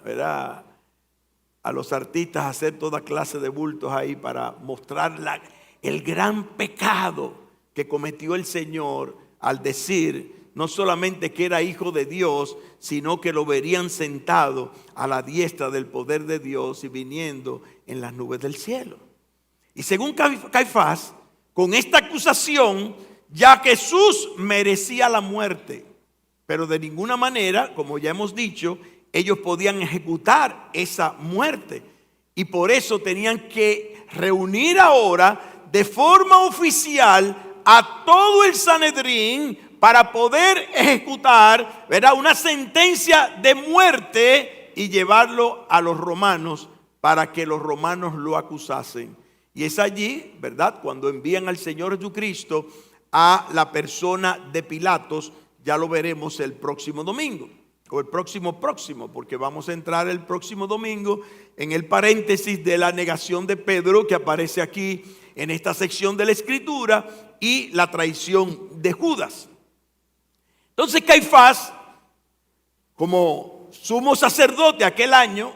a los artistas a hacer toda clase de bultos ahí para mostrar el gran pecado que cometió el Señor al decir no solamente que era hijo de Dios, sino que lo verían sentado a la diestra del poder de Dios y viniendo en las nubes del cielo. Y según Caifás, con esta acusación, ya Jesús merecía la muerte, pero de ninguna manera, como ya hemos dicho, ellos podían ejecutar esa muerte. Y por eso tenían que reunir ahora de forma oficial a todo el Sanedrín para poder ejecutar, ¿verdad?, una sentencia de muerte y llevarlo a los romanos para que los romanos lo acusasen. Y es allí, ¿verdad?, cuando envían al Señor Jesucristo a la persona de Pilatos. Ya lo veremos el próximo domingo, o el próximo, porque vamos a entrar el próximo domingo en el paréntesis de la negación de Pedro que aparece aquí en esta sección de la Escritura y la traición de Judas. Entonces Caifás, como sumo sacerdote aquel año,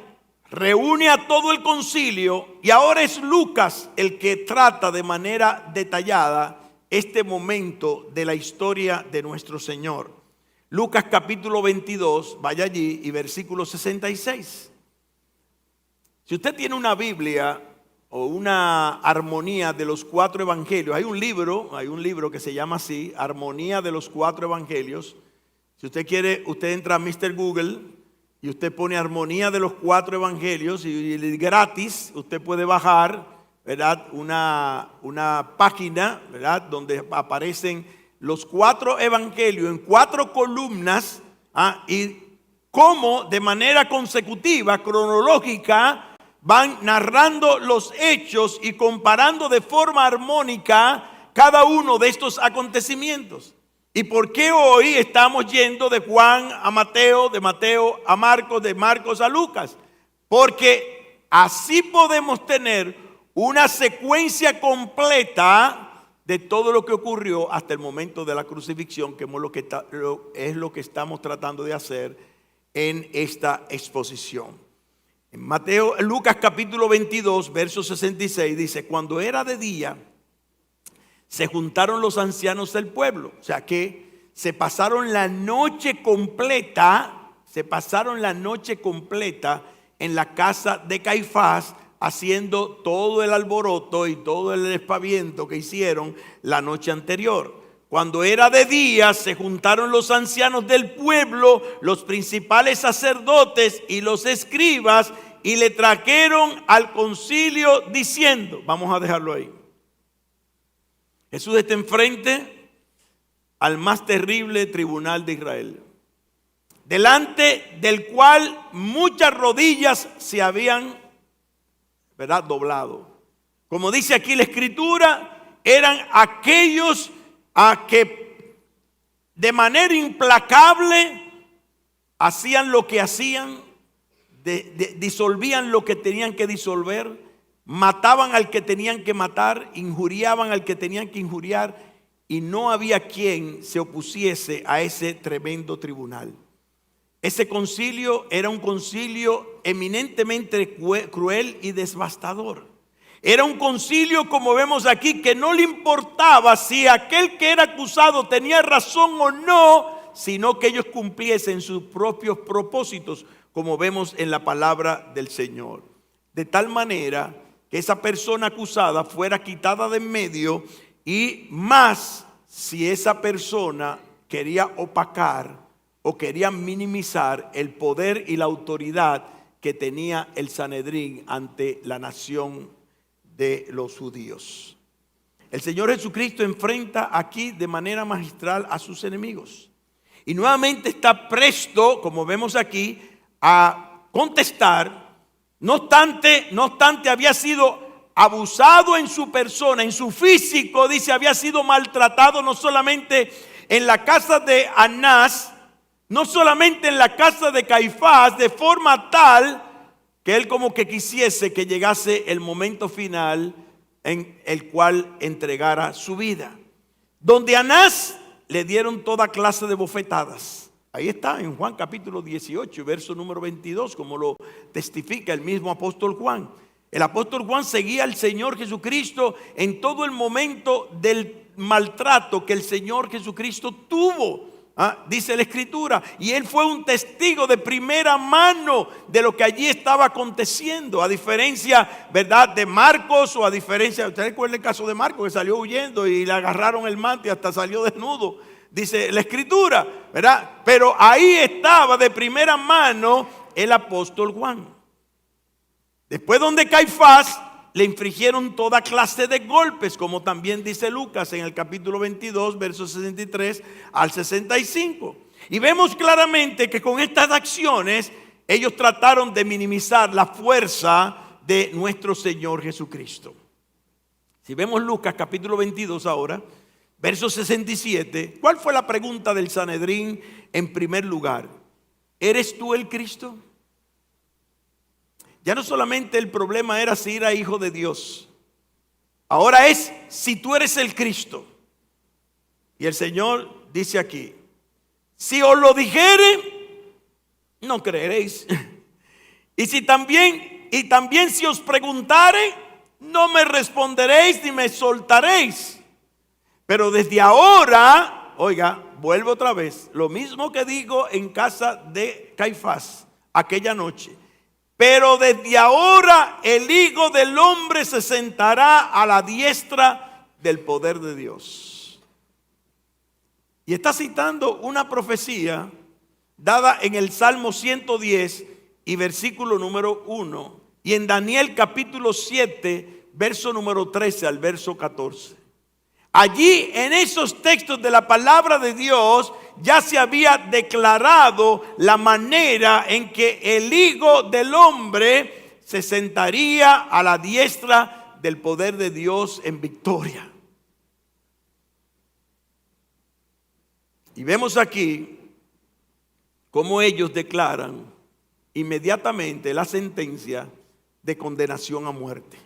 reúne a todo el concilio y ahora es Lucas el que trata de manera detallada este momento de la historia de nuestro Señor. Lucas capítulo 22, vaya allí y versículo 66. Si usted tiene una Biblia o una armonía de los 4 evangelios, hay un libro que se llama así, Armonía de los 4 evangelios. Si usted quiere, usted entra a Mr. Google y usted pone Armonía de los 4 evangelios y gratis usted puede bajar, ¿verdad?, una página, ¿verdad?, donde aparecen los 4 evangelios en 4 columnas, y cómo de manera consecutiva, cronológica, van narrando los hechos y comparando de forma armónica cada uno de estos acontecimientos. ¿Y por qué hoy estamos yendo de Juan a Mateo, de Mateo a Marcos, de Marcos a Lucas? Porque así podemos tener una secuencia completa de todo lo que ocurrió hasta el momento de la crucifixión, que es lo que estamos tratando de hacer en esta exposición. En Lucas capítulo 22, verso 66 dice: cuando era de día, se juntaron los ancianos del pueblo. O sea que se pasaron la noche completa en la casa de Caifás, haciendo todo el alboroto y todo el espaviento que hicieron la noche anterior. Cuando era de día, se juntaron los ancianos del pueblo, los principales sacerdotes y los escribas, y le trajeron al concilio diciendo, vamos a dejarlo ahí. Jesús está enfrente al más terrible tribunal de Israel, delante del cual muchas rodillas se habían, ¿verdad?, doblado. Como dice aquí la Escritura, eran aquellos a que de manera implacable hacían lo que hacían, disolvían lo que tenían que disolver, mataban al que tenían que matar, injuriaban al que tenían que injuriar, y no había quien se opusiese a ese tremendo tribunal. Ese concilio era un concilio eminentemente cruel y devastador. Era un concilio, como vemos aquí, que no le importaba si aquel que era acusado tenía razón o no, sino que ellos cumpliesen sus propios propósitos, como vemos en la palabra del Señor. De tal manera que esa persona acusada fuera quitada de en medio, y más si esa persona quería opacar o quería minimizar el poder y la autoridad que tenía el Sanedrín ante la nación de los judíos. El Señor Jesucristo enfrenta aquí de manera magistral a sus enemigos y nuevamente está presto, como vemos aquí, a contestar. No obstante había sido abusado en su persona, en su físico, dice, había sido maltratado no solamente en la casa de Anás, no solamente en la casa de Caifás, de forma tal que él como que quisiese que llegase el momento final en el cual entregara su vida. Donde a Anás le dieron toda clase de bofetadas, Ahí está en Juan capítulo 18, verso número 22, como lo testifica el mismo apóstol Juan. El apóstol Juan seguía al Señor Jesucristo en todo el momento del maltrato que el Señor Jesucristo tuvo. Dice la Escritura, y él fue un testigo de primera mano de lo que allí estaba aconteciendo, a diferencia, ¿verdad?, de Marcos, o a diferencia, ¿usted recuerda el caso de Marcos, que salió huyendo y le agarraron el manto y hasta salió desnudo? Dice la Escritura, ¿verdad? Pero ahí estaba de primera mano el apóstol Juan. Después, donde Caifás le infligieron toda clase de golpes, como también dice Lucas en el capítulo 22, versos 63 al 65. Y vemos claramente que con estas acciones ellos trataron de minimizar la fuerza de nuestro Señor Jesucristo. Si vemos Lucas capítulo 22 ahora, verso 67, ¿cuál fue la pregunta del Sanedrín en primer lugar? ¿Eres tú el Cristo? Ya no solamente el problema era si era hijo de Dios, ahora es si tú eres el Cristo. Y el Señor dice aquí, si os lo dijere, no creeréis. Y también si os preguntare, no me responderéis ni me soltaréis. Pero desde ahora, oiga, vuelvo otra vez, lo mismo que digo en casa de Caifás aquella noche. Pero desde ahora el Hijo del Hombre se sentará a la diestra del poder de Dios. Y está citando una profecía dada en el Salmo 110 y versículo número 1. Y en Daniel capítulo 7, verso número 13 al verso 14. Allí en esos textos de la palabra de Dios ya se había declarado la manera en que el Hijo del Hombre se sentaría a la diestra del poder de Dios en victoria. Y vemos aquí cómo ellos declaran inmediatamente la sentencia de condenación a muerte.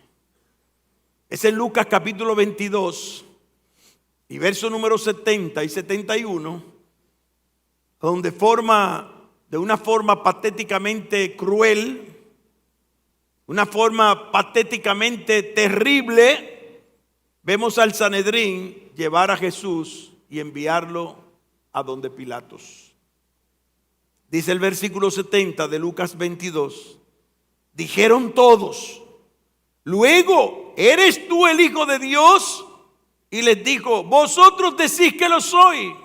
Es en Lucas capítulo 22 y verso número 70 y 71, donde de una forma patéticamente cruel, una forma patéticamente terrible, vemos al Sanedrín llevar a Jesús y enviarlo a donde Pilatos. Dice el versículo 70 de Lucas 22, dijeron todos, luego, ¿eres tú el Hijo de Dios? Y les dijo, vosotros decís que lo soy.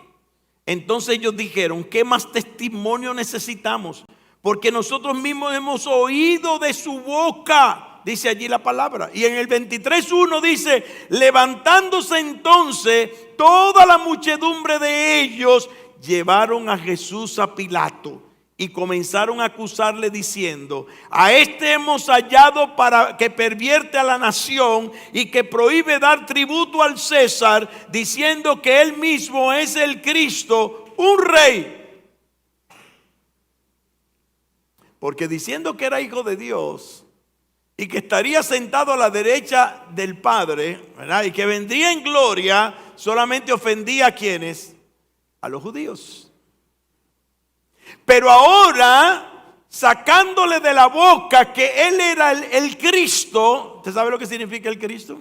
Entonces ellos dijeron, ¿qué más testimonio necesitamos? Porque nosotros mismos hemos oído de su boca, dice allí la palabra. Y en el 23:1 dice, levantándose entonces toda la muchedumbre de ellos, llevaron a Jesús a Pilato. Y comenzaron a acusarle diciendo, a este hemos hallado para que pervierte a la nación y que prohíbe dar tributo al César, diciendo que él mismo es el Cristo, un rey. Porque diciendo que era hijo de Dios y que estaría sentado a la derecha del Padre, ¿verdad?, y que vendría en gloria, solamente ofendía a quienes, a los judíos. Pero ahora, sacándole de la boca que él era el Cristo, ¿usted sabe lo que significa el Cristo?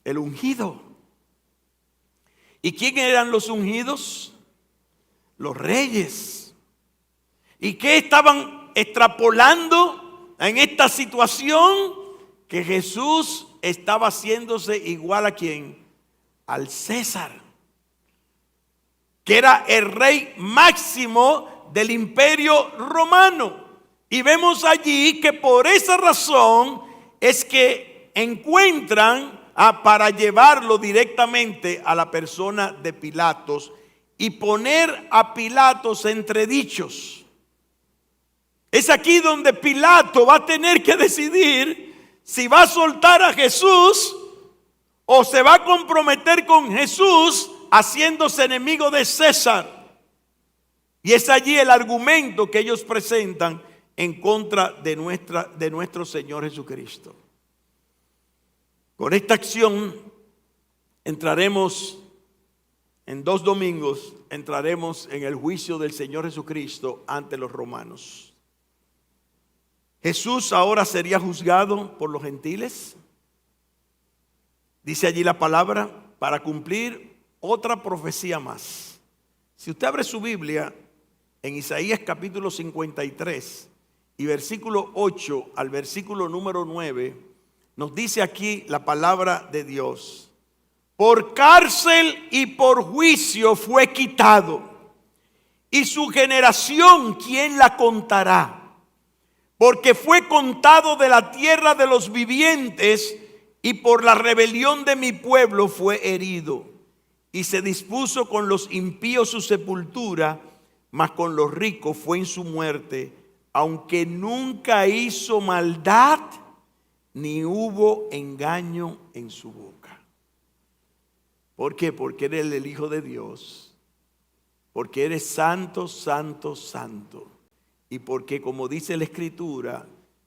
El ungido. ¿Y quién eran los ungidos? Los reyes. ¿Y qué estaban extrapolando en esta situación? Que Jesús estaba haciéndose igual a ¿quién? Al César, que era el rey máximo del imperio romano. Y vemos allí que por esa razón es que encuentran para llevarlo directamente a la persona de Pilatos y poner a Pilatos entre dichos. Es aquí donde Pilato va a tener que decidir si va a soltar a Jesús o se va a comprometer con Jesús haciéndose enemigo de César. Y es allí el argumento que ellos presentan en contra de nuestro Señor Jesucristo. Con esta acción entraremos En 2 domingos entraremos en el juicio del Señor Jesucristo ante los romanos. Jesús ahora sería juzgado por los gentiles. Dice allí la palabra, para cumplir otra profecía más. Si usted abre su Biblia en Isaías capítulo 53 y versículo 8 al versículo número 9, nos dice aquí la palabra de Dios. Por cárcel y por juicio fue quitado, y su generación, ¿quién la contará? Porque fue contado de la tierra de los vivientes, y por la rebelión de mi pueblo fue herido. Y se dispuso con los impíos su sepultura, mas con los ricos fue en su muerte, aunque nunca hizo maldad, ni hubo engaño en su boca. ¿Por qué? Porque eres el Hijo de Dios, porque eres santo, santo, santo, y porque, como dice la Escritura,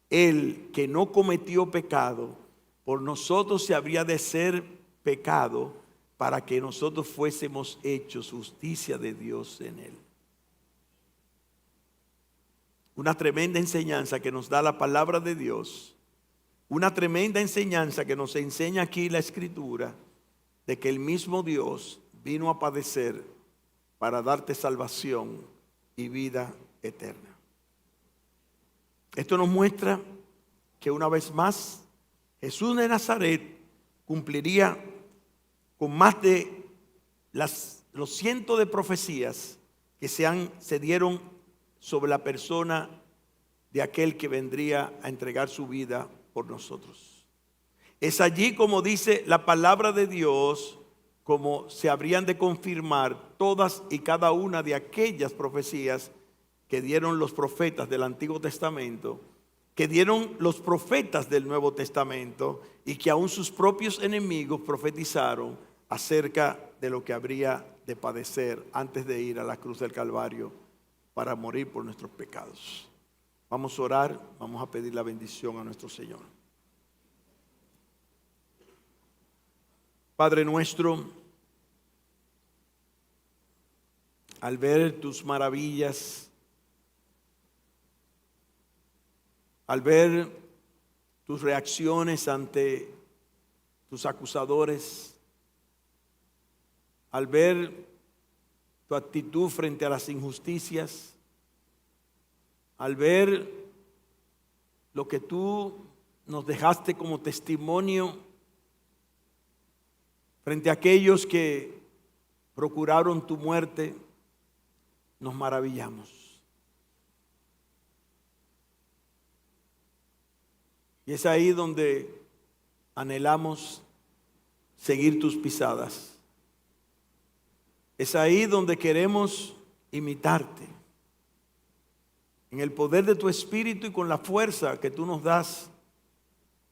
Él que no cometió pecado, por nosotros se habría de ser pecado, para que nosotros fuésemos hechos justicia de Dios en Él. Una tremenda enseñanza que nos da la palabra de Dios, una tremenda enseñanza que nos enseña aquí la Escritura, de que el mismo Dios vino a padecer para darte salvación y vida eterna. Esto nos muestra que una vez más Jesús de Nazaret cumpliría con más de los cientos de profecías que se dieron sobre la persona de aquel que vendría a entregar su vida por nosotros. Es allí, como dice la palabra de Dios, como se habrían de confirmar todas y cada una de aquellas profecías que dieron los profetas del Antiguo Testamento, que dieron los profetas del Nuevo Testamento, y que aún sus propios enemigos profetizaron acerca de lo que habría de padecer antes de ir a la cruz del Calvario para morir por nuestros pecados. Vamos a orar, vamos a pedir la bendición a nuestro Señor. Padre nuestro, al ver tus maravillas, al ver tus reacciones ante tus acusadores, al ver tu actitud frente a las injusticias, al ver lo que tú nos dejaste como testimonio frente a aquellos que procuraron tu muerte, nos maravillamos. Y es ahí donde anhelamos seguir tus pisadas. Es ahí donde queremos imitarte. En el poder de tu Espíritu y con la fuerza que tú nos das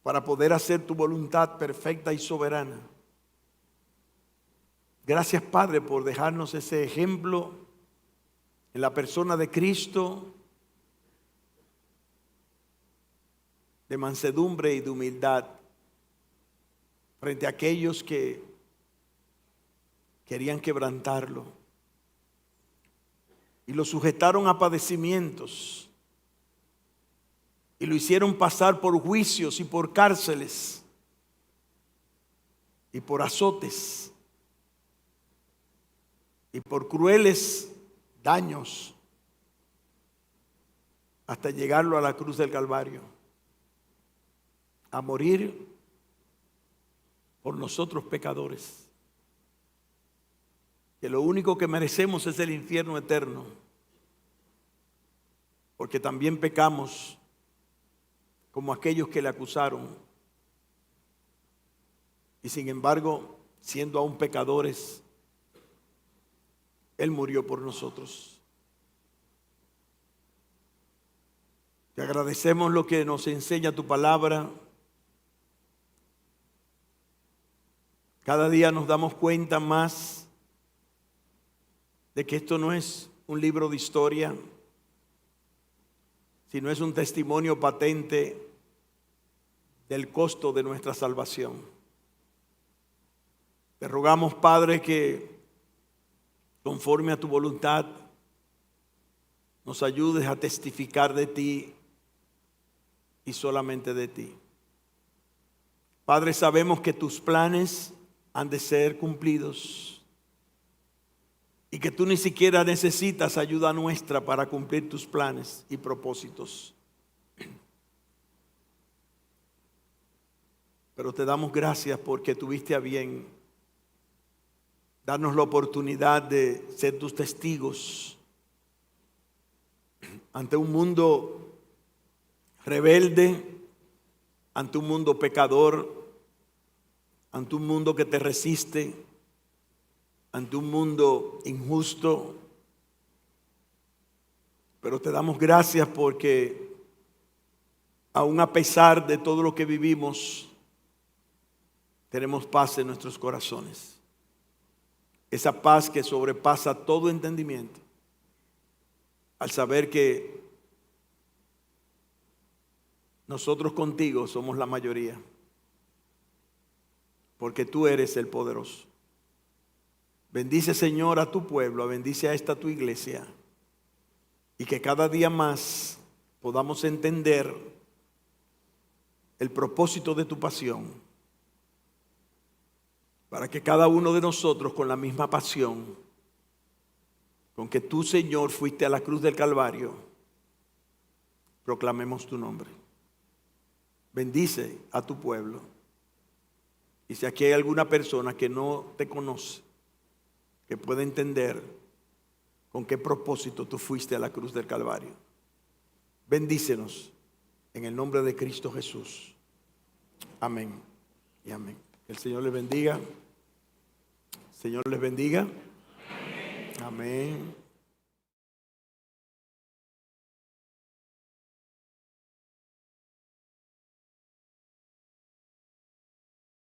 para poder hacer tu voluntad perfecta y soberana. Gracias, Padre, por dejarnos ese ejemplo en la persona de Cristo, de mansedumbre y de humildad frente a aquellos que querían quebrantarlo y lo sujetaron a padecimientos y lo hicieron pasar por juicios y por cárceles y por azotes y por crueles daños hasta llegarlo a la cruz del Calvario, a morir por nosotros pecadores, que lo único que merecemos es el infierno eterno, porque también pecamos como aquellos que le acusaron, y sin embargo, siendo aún pecadores, Él murió por nosotros. Te agradecemos lo que nos enseña tu palabra. Cada día nos damos cuenta más de que esto no es un libro de historia, sino es un testimonio patente del costo de nuestra salvación. Te rogamos, Padre, que conforme a tu voluntad, nos ayudes a testificar de ti y solamente de ti. Padre, sabemos que tus planes han de ser cumplidos y que tú ni siquiera necesitas ayuda nuestra para cumplir tus planes y propósitos. Pero te damos gracias porque tuviste a bien darnos la oportunidad de ser tus testigos ante un mundo rebelde, ante un mundo pecador, ante un mundo que te resiste, ante un mundo injusto. Pero te damos gracias porque aun a pesar de todo lo que vivimos, tenemos paz en nuestros corazones. Esa paz que sobrepasa todo entendimiento, al saber que nosotros contigo somos la mayoría, porque tú eres el poderoso. Bendice, Señor, a tu pueblo, bendice a esta tu iglesia, y que cada día más podamos entender el propósito de tu pasión, para que cada uno de nosotros, con la misma pasión con que tú, Señor, fuiste a la cruz del Calvario, proclamemos tu nombre. Bendice a tu pueblo. Y si aquí hay alguna persona que no te conoce, que pueda entender con qué propósito tú fuiste a la cruz del Calvario, bendícenos en el nombre de Cristo Jesús. Amén y amén. El Señor les bendiga. El Señor les bendiga. Amén. Amén.